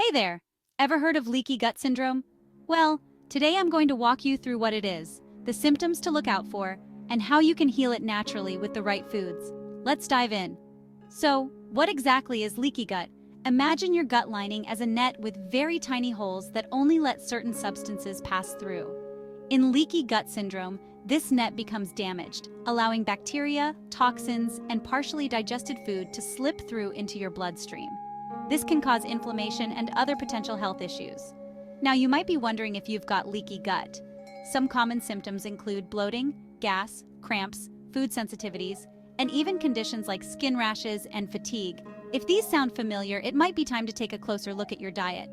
Hey there! Ever heard of leaky gut syndrome? Well, today I'm going to walk you through what it is, the symptoms to look out for, and how you can heal it naturally with the right foods. Let's dive in. So, what exactly is leaky gut? Imagine your gut lining as a net with very tiny holes that only let certain substances pass through. In leaky gut syndrome, this net becomes damaged, allowing bacteria, toxins, and partially digested food to slip through into your bloodstream. This can cause inflammation and other potential health issues. Now, you might be wondering if you've got leaky gut. Some common symptoms include bloating, gas, cramps, food sensitivities, and even conditions like skin rashes and fatigue. If these sound familiar, it might be time to take a closer look at your diet.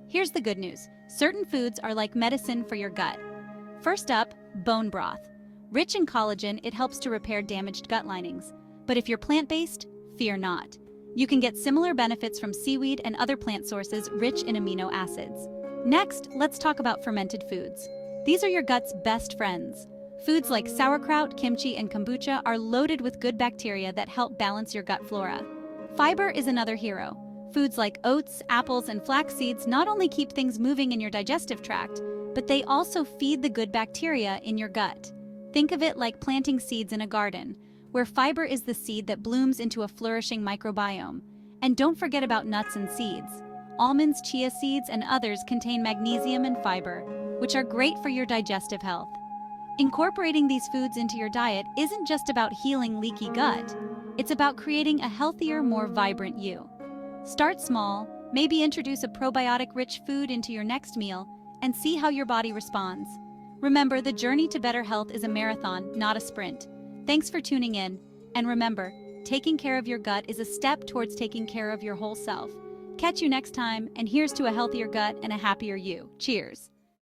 Here's the good news. Certain foods are like medicine for your gut. First up, bone broth. Rich in collagen, it helps to repair damaged gut linings. But if you're plant-based, fear not. You can get similar benefits from seaweed and other plant sources rich in amino acids. Next, let's talk about fermented foods. These are your gut's best friends. Foods like sauerkraut, kimchi, and kombucha are loaded with good bacteria that help balance your gut flora. Fiber is another hero. Foods like oats, apples, and flax seeds not only keep things moving in your digestive tract, but they also feed the good bacteria in your gut. Think of it like planting seeds in a garden, where fiber is the seed that blooms into a flourishing microbiome. And don't forget about nuts and seeds. Almonds, chia seeds, and others contain magnesium and fiber, which are great for your digestive health. Incorporating these foods into your diet isn't just about healing leaky gut. It's about creating a healthier, more vibrant you. Start small, maybe introduce a probiotic-rich food into your next meal, and see how your body responds. Remember, the journey to better health is a marathon, not a sprint. Thanks for tuning in, and remember, taking care of your gut is a step towards taking care of your whole self. Catch you next time, and here's to a healthier gut and a happier you. Cheers!